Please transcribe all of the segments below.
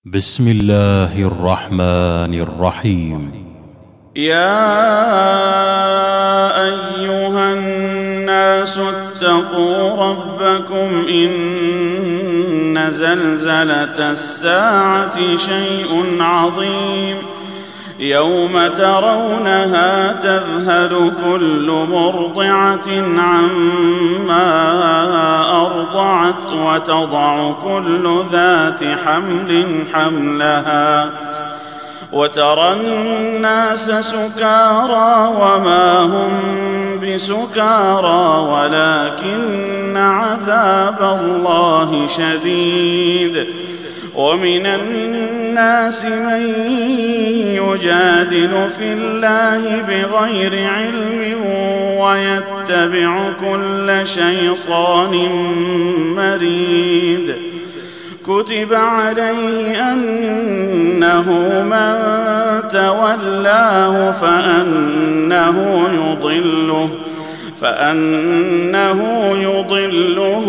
بسم الله الرحمن الرحيم. يا أيها الناس اتقوا ربكم إن زلزلة الساعة شيء عظيم يوم ترونها تذهل كل مرضعة عما أرضعت وتضع كل ذات حمل حملها وترى الناس سكارى وما هم بسكارى ولكن عذاب الله شديد. ومن الناس من يجادل في الله بغير علم ويتبع كل شيطان مريد. كتب عليه أنه من تولاه فأنه يضله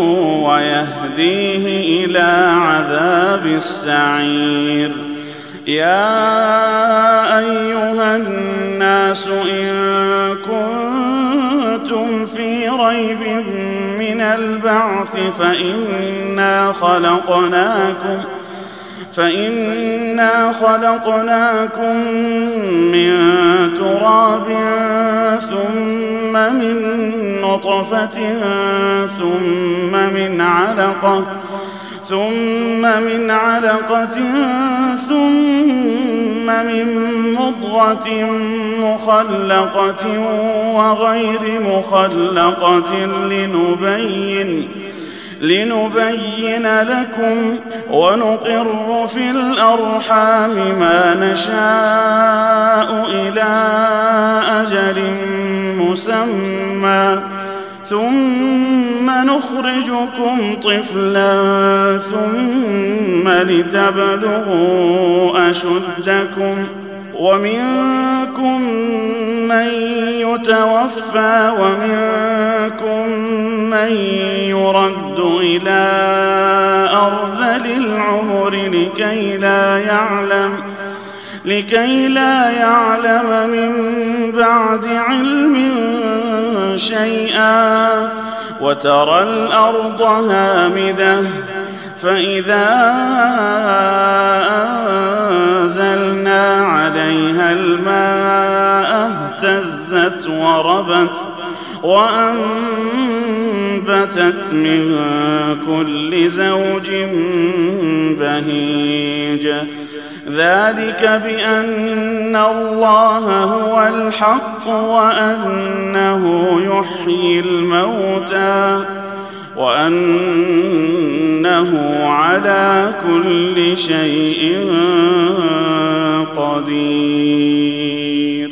ويهديه إلى عذاب السعير. يا أيها الناس إن كنتم في ريب من البعث فإنا خلقناكم من تراب ثم من نطفة ثم من علقة ثم من مضغة مخلقة وغير مخلقة لنبين لكم ونقر في الأرحام ما نشاء إلى أجل مسمى ثم نخرجكم طفلا ثم لتبلغوا أشدكم ومنكم من يتوفى ومنكم من يرد إلى أرذل العمر لكي لا يعلم من بعد علم شيئا. وترى الأرض هامدة فإذا أنزلنا عليها الماء اهتزت وربت وأنبتت من كل زوج بهيج. ذلك بأن الله هو الحق وأنه يحيي الموتى وأنه على كل شيء قدير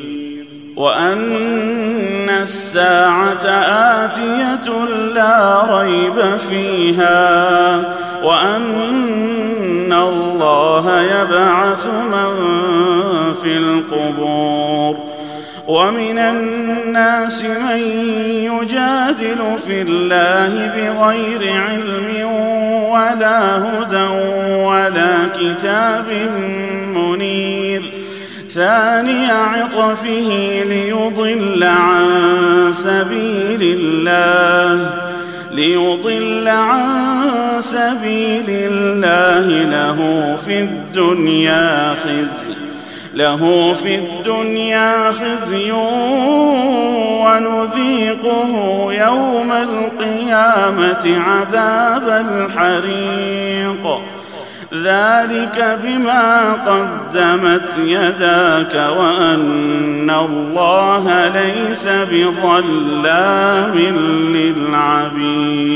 وأن الساعة آتية لا ريب فيها وأن الله يبعث من في القبور. ومن الناس من يجادل في الله بغير علم ولا هدى ولا كتاب منير. ثاني عطفه ليضل عن سبيل الله له في الدنيا خزي ونذيقه يوم القيامة عذاب الحريق. ذلك بما قدمت يداك وأن الله ليس بظلام للعبيد.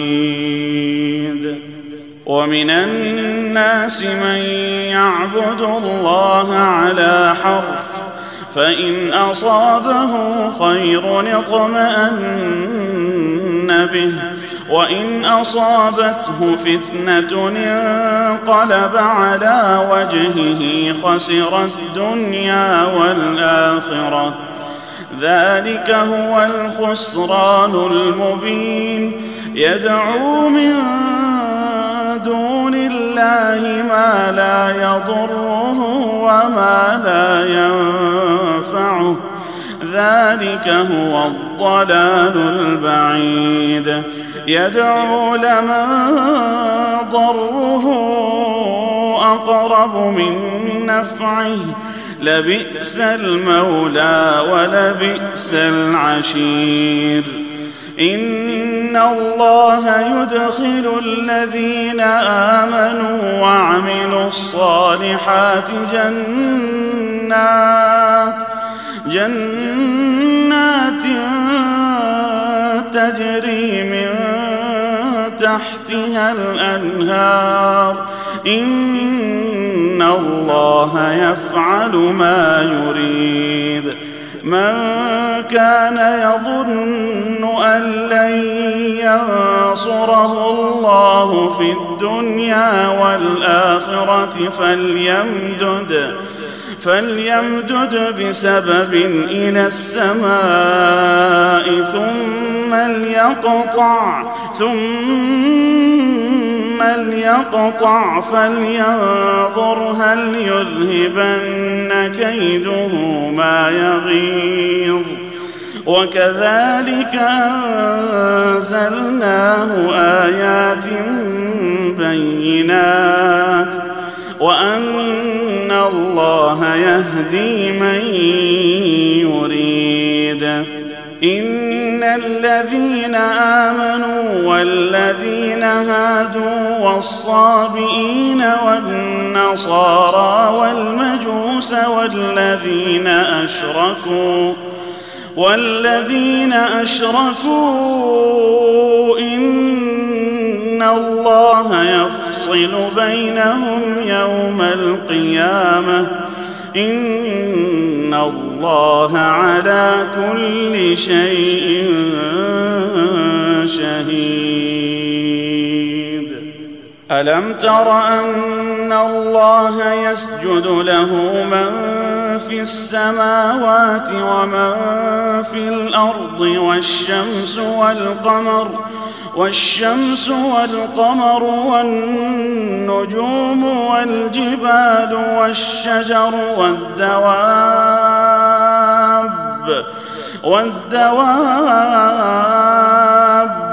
ومن الناس من يعبد الله على حرف فإن أصابه خير اطمأن به وإن أصابته فتنة انقلب على وجهه خسر الدنيا والآخرة. ذلك هو الخسران المبين. يدعو من دون الله لله ما لا يضره وما لا ينفعه، ذلك هو الضلال البعيد. يدعو لمن ضره أقرب من نفعه، لبئس المولى ولبئس العشير. إن الله يدخل الذين آمنوا وعملوا الصالحات جنات تجري من تحتها الأنهار، إن الله يفعل ما يريد. من كان يظن أن لن ينصره الله في الدنيا والآخرة فليمدد بسبب إلى السماء ثم ليقطع فلينظر هل يذهبن كيده ما يغيظ. وكذلك أنزلناه آيات بينات وأن الله يهدي من يريد. إن الذين آمنوا والذين هادوا والصابئين والنصارى والمجوس والذين أشركوا إن الله يفصل بينهم يوم القيامة، إن الله على كل شيء شهيد. ألم تر أن الله يسجد له من في السماوات ومن في الأرض والشمس والقمر والنجوم والجبال والشجر والدواب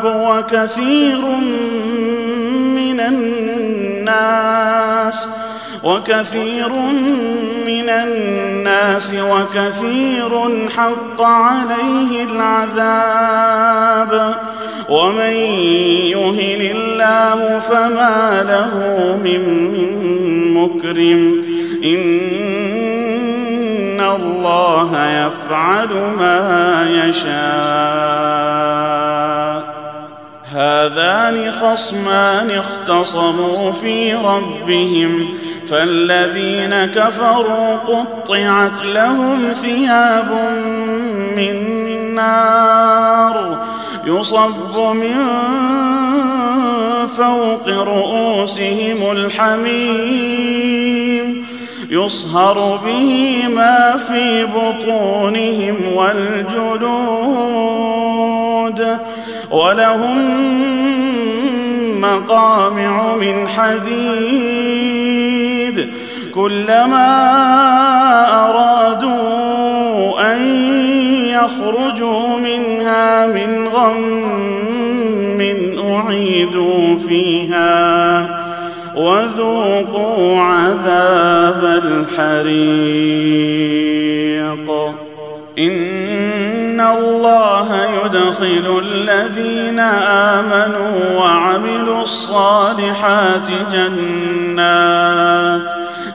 وكثير من الناس وكثير حق عليه العذاب. ومن يهن الله فما له من مكرم، إن الله يفعل ما يشاء. هذان خصمان اختصموا في ربهم، فالذين كفروا قطعت لهم ثياب من نار يصب من فوق رؤوسهم الحميم، يصهر به ما في بطونهم والجلود، ولهم مقامع من حديد، كلما أرادوا أن يخرجوا منها من غم أعيدوا فيها وذوقوا عذاب الحريق. إن الله يدخل الذين آمنوا وعملوا الصالحات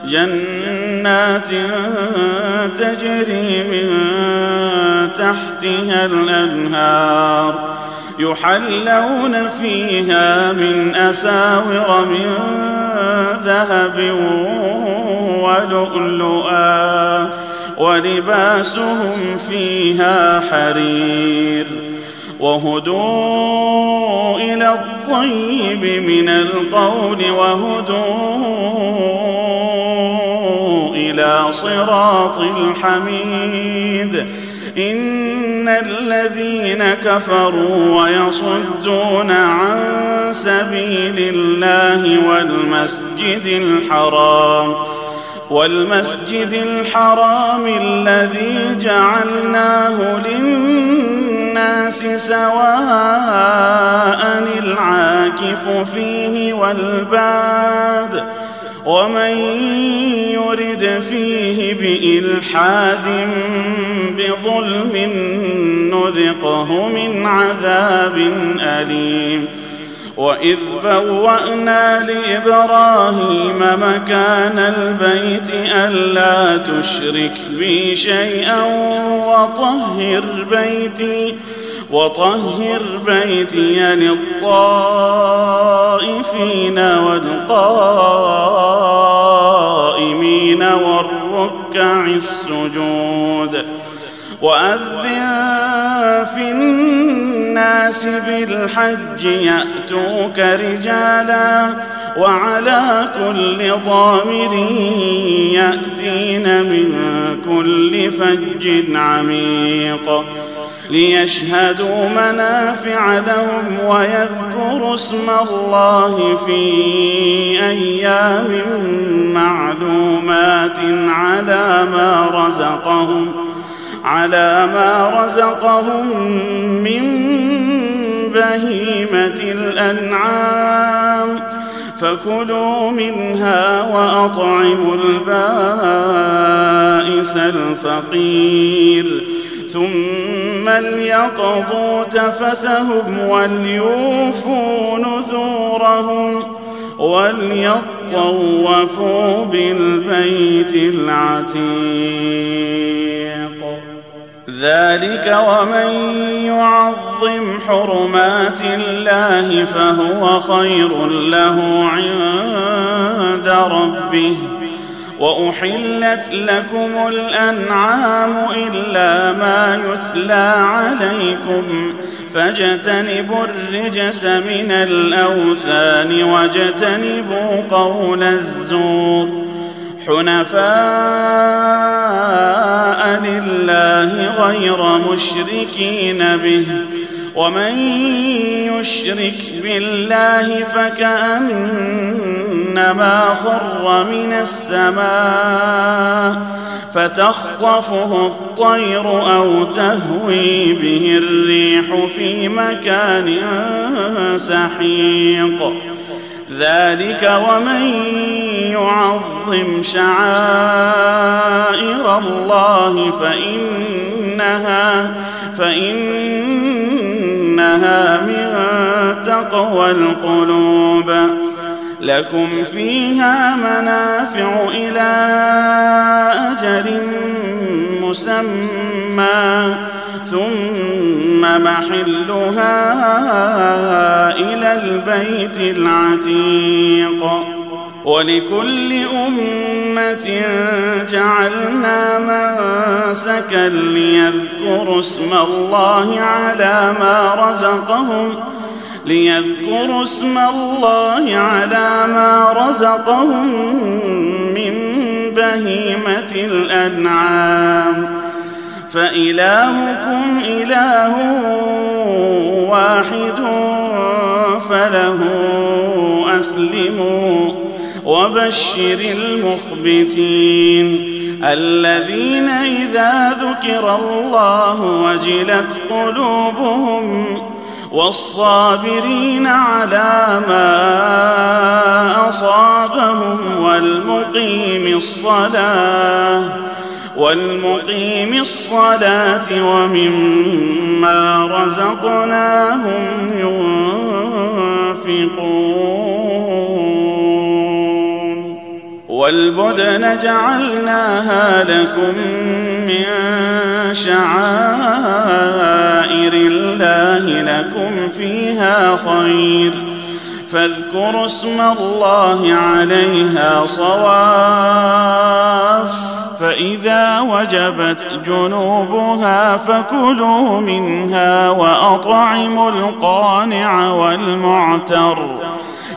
جنات تجري من تحتها الأنهار، يحلون فيها من أساور من ذهب ولؤلؤا، ولباسهم فيها حرير، وهدوا إلى الطيب من القول وهدوا إلى صراط الحميد. إن الذين كفروا ويصدون عن سبيل الله والمسجد الحرام الذي جعلناه للناس سواء العاكف فيه والباد ومن يرد فيه بإلحاد بظلم نذقه من عذاب أليم وإذ بوأنا لإبراهيم مكان البيت ألا تشرك بي شيئا وطهر بيتي للطائفين والقائمين والركع السجود وأذن في الناس بالحج يأتوك رجالا وعلى كل ضامر يأتين من كل فج عميق ليشهدوا منافع لهم ويذكروا اسم الله في أيام معلومات على ما رزقهم من بهيمة الأنعام فكلوا منها وأطعموا البائس الفقير ثم ليقضوا تفثهم وليوفوا نذورهم وليطوفوا بالبيت العتيق ذلك ومن يعظم حرمات الله فهو خير له عند ربه وأحلت لكم الأنعام إلا ما يتلى عليكم فاجتنبوا الرجس من الأوثان واجتنبوا قول الزور حنفاء لله غير مشركين به ومن يشرك بالله فكأنما خر من السماء فتخطفه الطير أو تهوي به الريح في مكان سحيق ذلك ومن يعظم شعائر الله فإنها من تقوى القلوب لكم فيها منافع إلى أجل مسمى ثم محلها إلى البيت العتيق ولكل أمة جعلنا منسكا ليذكروا اسم الله على ما رزقهم من بهيمة الأنعام فإلهكم إله واحد فله أسلموا وبشر المخبتين الذين إذا ذكر الله وجلت قلوبهم والصابرين على ما أصابهم والمقيم الصلاة ومما رزقناهم ينفقون والبدن جعلناها لكم من شعائر الله لكم فيها خير فاذكروا اسم الله عليها صواف فإذا وجبت جنوبها فكلوا منها وأطعموا القانع والمعتر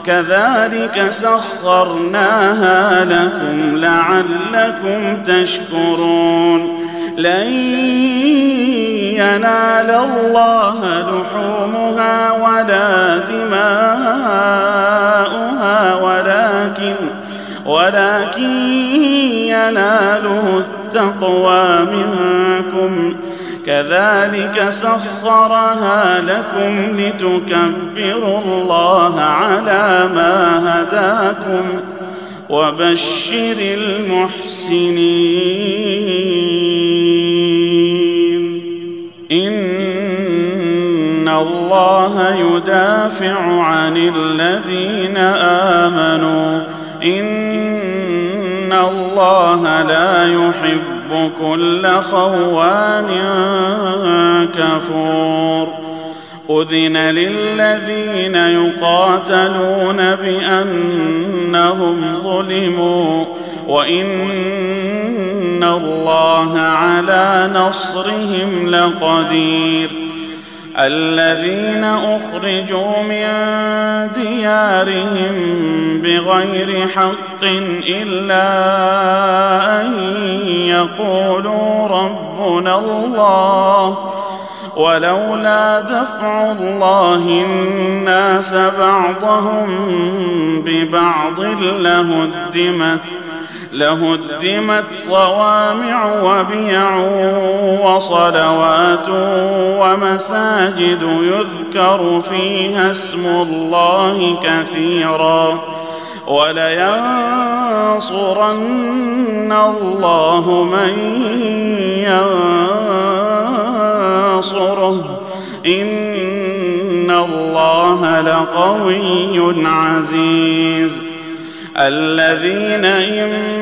كذلك سخرناها لكم لعلكم تشكرون لن ينال الله لحومها ولا دماؤها ولكن يناله التقوى منكم كذلك سخرها لكم لتكبروا الله على ما هداكم وبشر المحسنين إن الله يدافع عن الذين آمنوا إن الله لا يحب كل خوان كفور أذن للذين يقاتلون بأنهم ظلموا وإن الله على نصرهم لقدير الذين أخرجوا من ديارهم بغير حق إلا أن يقولوا ربنا الله ولولا دفع الله الناس بعضهم ببعض لهدمت صوامع وبيع وصلوات ومساجد يذكر فيها اسم الله كثيرا ولينصرن الله من ينصره إن الله لقوي عزيز الذين إن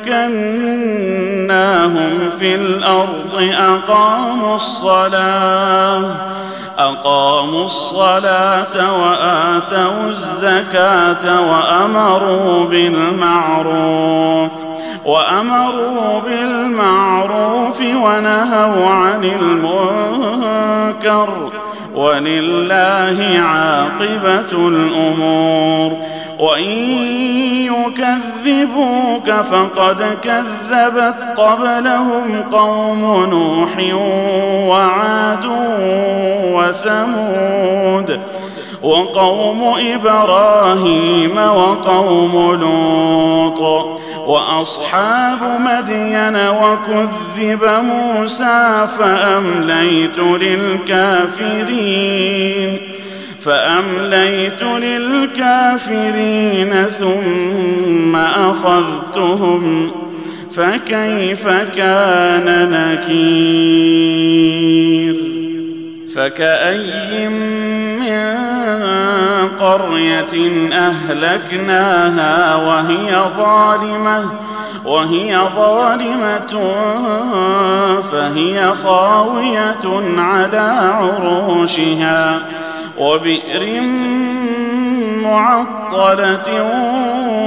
مكناهم في الأرض أقاموا الصلاة وآتوا الزكاة وأمروا بالمعروف ونهوا عن المنكر ولله عاقبة الأمور وإن يكذبوك فقد كذبت قبلهم قوم نوح وعاد وثمود وقوم إبراهيم وقوم لوط وأصحاب مدين وكذب موسى فأمليت للكافرين ثم أخذتهم فكيف كان نكير فكأي من قرية أهلكناها وهي ظالمة فهي خاوية على عروشها وبئر معطلة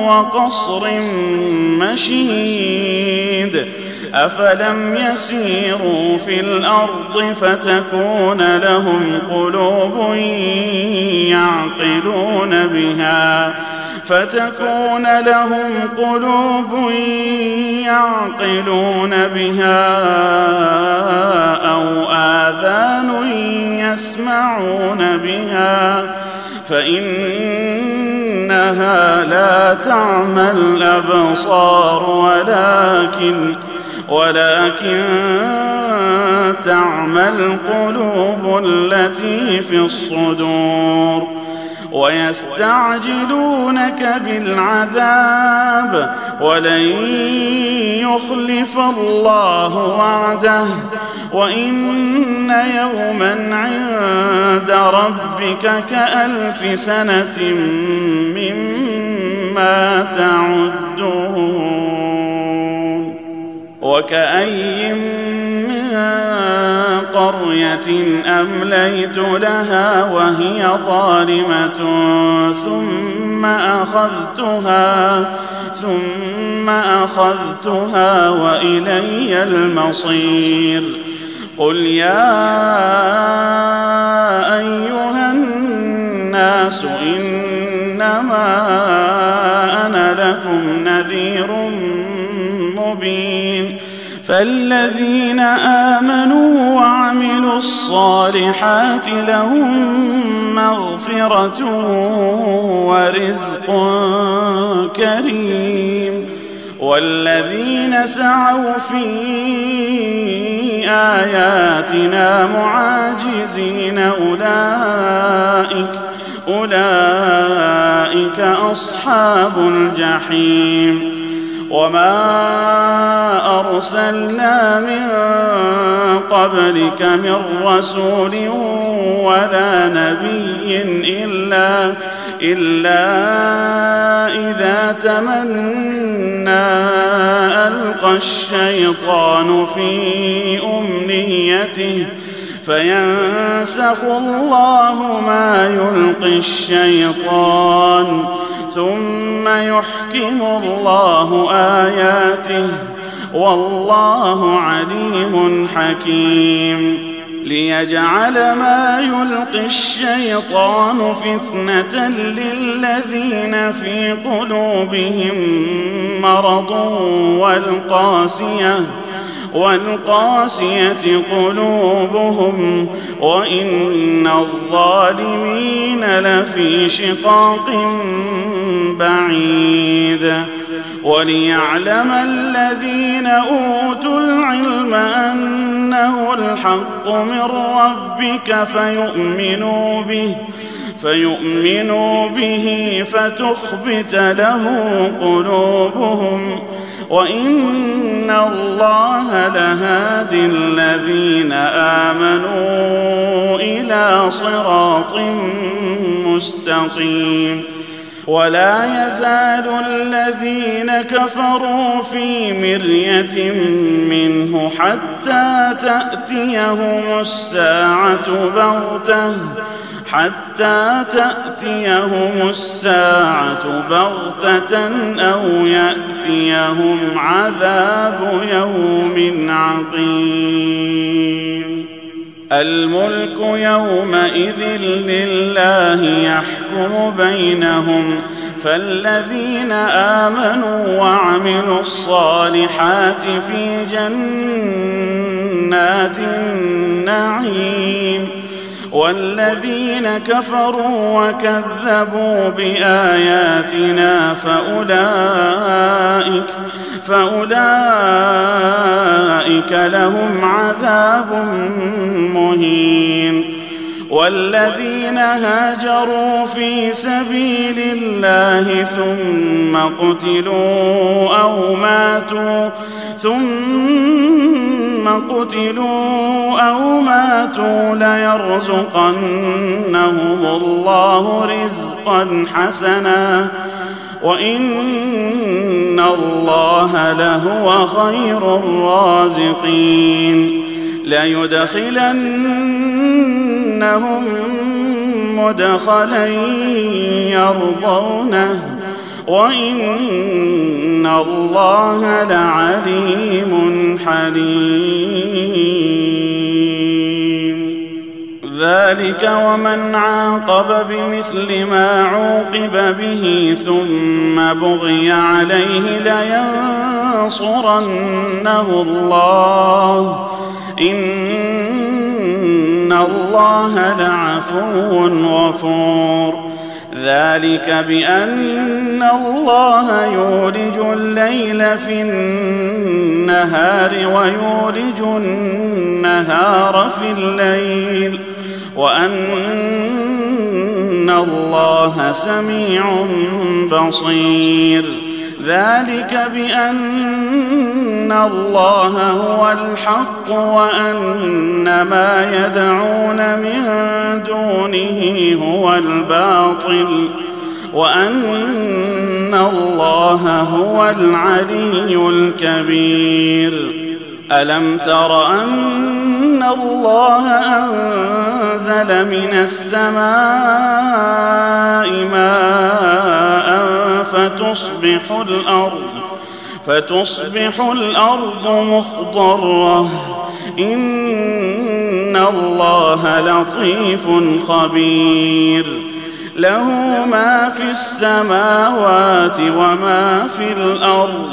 وقصر مشيد أفلم يسيروا في الأرض فتكون لهم قلوب يعقلون بها أو آذان يسمعون بها فإنها لا تعمى الأبصار ولكن تعمى القلوب التي في الصدور ويستعجلونك بالعذاب ولن يخلف الله وعده وإن يوما عند ربك كألف سنة مما تعدون وكأي من قرية أمليت لها وهي ظالمة ثم أخذتها وإلي المصير قل يا أيها الناس إنما أنا لكم نذير مبين فالذين آمنوا وعملوا الصالحات لهم مغفرة ورزق كريم والذين سعوا في آياتنا معاجزين أولئك أصحاب الجحيم وما أرسلنا من قبلك من رسول ولا نبي إلا إذا تمنى ألقى الشيطان في أمنيته فينسخ الله ما يلقي الشيطان ثم يحكم الله آياته والله عليم حكيم ليجعل ما يلقي الشيطان فتنة للذين في قلوبهم مرض والقاسية قلوبهم وإن الظالمين لفي شقاق بعيد وليعلم الذين أوتوا العلم أنه الحق من ربك فيؤمنوا به فتخبت له قلوبهم وإن الله لهادي الذين آمنوا إلى صراط مستقيم ولا يزال الذين كفروا في مرية منه حتى تأتيهم الساعة بغتة أو يأتيهم عذاب يوم عقيم الملك يومئذ لله يحكم بينهم فالذين آمنوا وعملوا الصالحات في جنات النعيم والذين كفروا وكذبوا بآياتنا فأولئك لهم عذاب مهين والذين هاجروا في سبيل الله ثم قتلوا أو ماتوا ليرزقنهم الله رزقا حسنا وإن الله لهو خير الرازقين ليدخلنهم مدخلا يرضونه وإن الله لعليم حليم ذلك ومن عاقب بمثل ما عوقب به ثم بغي عليه لينصرنه الله إن الله لعفو غفور ذلك بأن الله يولج الليل في النهار ويولج النهار في الليل وأن الله سميع بصير ذلك بأن الله هو الحق وأن ما يدعون من دونه هو الباطل وأن الله هو العلي الكبير ألم تر أن الله أنزل من السماء ماء فتصبح الأرض مخضرة إن الله لطيف خبير له ما في السماوات وما في الأرض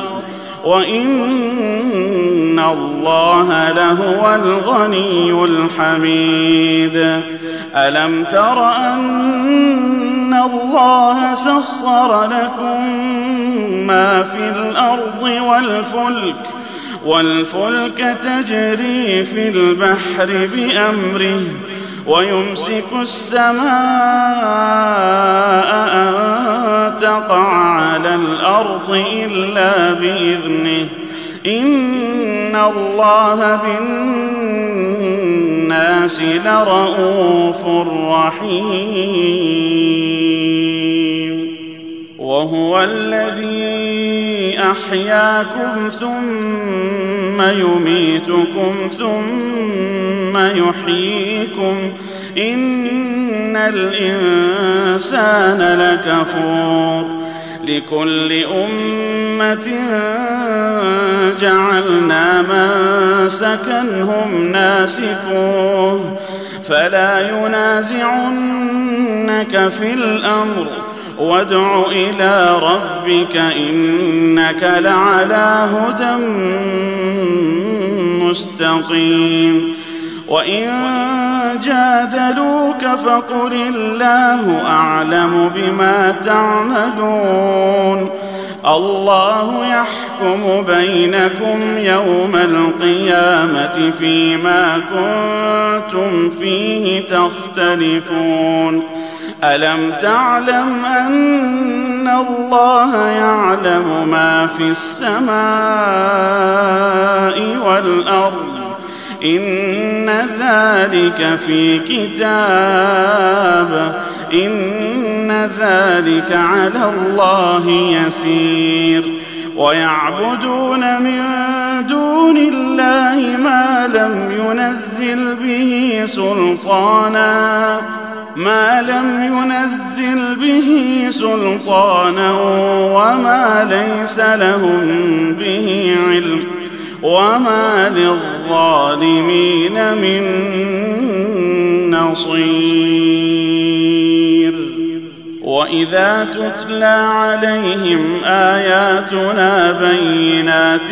وإن الله لهو الغني الحميد. ألم تر أن الله سخر لكم ما في الأرض والفلك تجري في البحر بأمره ويمسك السماء أن تقع على الأرض إلا بإذنه إن الله بالناس لرءوف رحيم. وهو الذي أحياكم ثم يميتكم ثم يحييكم إن الإنسان لكفور. لكل أمة جعلنا منسكا هم ناسكوه فلا ينازعنك في الأمر وادع إلى ربك إنك لعلى هدى مستقيم. وإن جادلوك فقل الله أعلم بما تعملون الله يحكم بينكم يوم القيامة فيما كنتم فيه تختلفون. ألم تعلم أن الله يعلم ما في السماء والأرض إن ذلك في كتاب إن ذلك على الله يسير. ويعبدون من دون الله ما لم ينزل به سلطانا وما ليس لهم به علم وما للظالمين من نصير. وإذا تتلى عليهم آياتنا بينات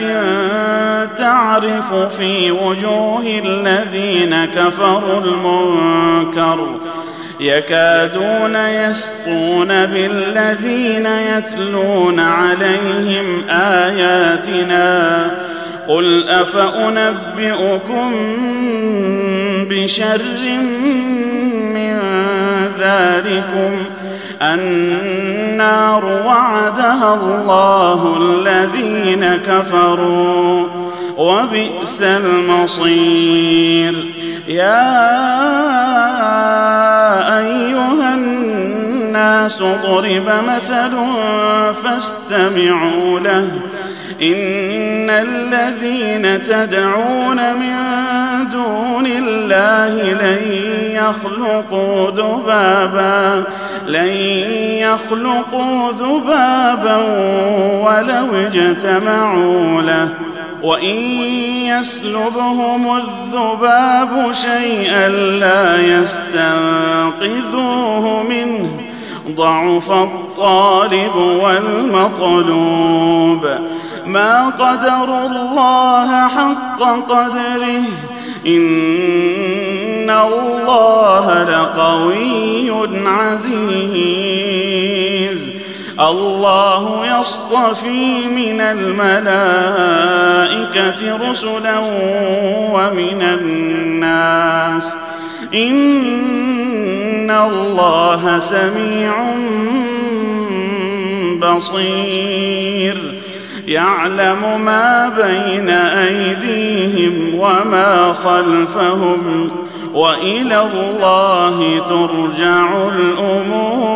تعرف في وجوه الذين كفروا المنكر يكادون يسطون بالذين يتلون عليهم آياتنا قل أفأنبئكم بشر من ذلكم النار وعدها الله الذين كفروا وبئس المصير. يا أيها الناس ضرب مثل فاستمعوا له إن الذين تدعون من دون الله لن يخلقوا ذبابا ولو اجتمعوا له وإن يسلبهم الذباب شيئا لا يستنقذوه منه ضعف الطالب والمطلوب. ما قدروا الله حق قدره إن الله لقوي عزيز. الله يصطفي من الملائكة رسلا ومن الناس إن الله سميع بصير. يعلم ما بين أيديهم وما خلفهم وإلى الله ترجع الأمور.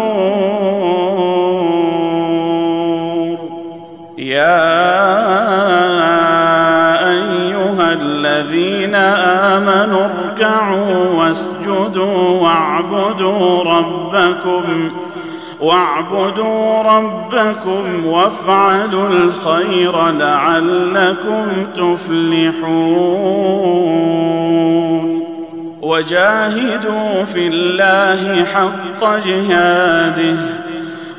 يا أيها الذين آمنوا اركعوا واسجدوا واعبدوا ربكم وافعلوا الخير لعلكم تفلحون. وجاهدوا في الله حق جهاده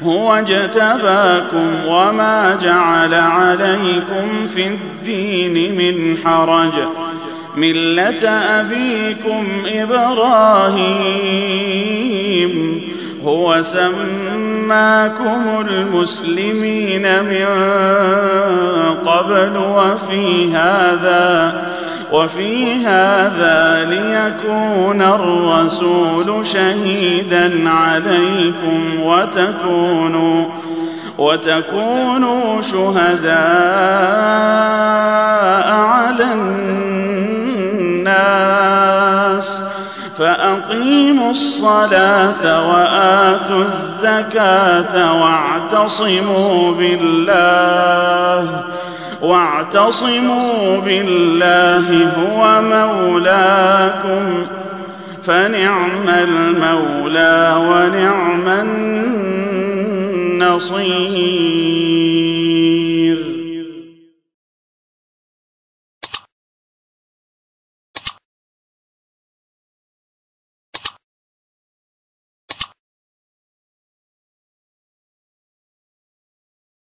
هو اجتباكم وما جعل عليكم في الدين من حرج ملة أبيكم إبراهيم هو سماكم المسلمين من قبل وفي هذا ليكون الرسول شهيدا عليكم وتكونوا شهداء على الناس فأقيموا الصلاة وآتوا الزكاة واعتصموا بالله هو مولاكم فنعم المولى ونعم النصير.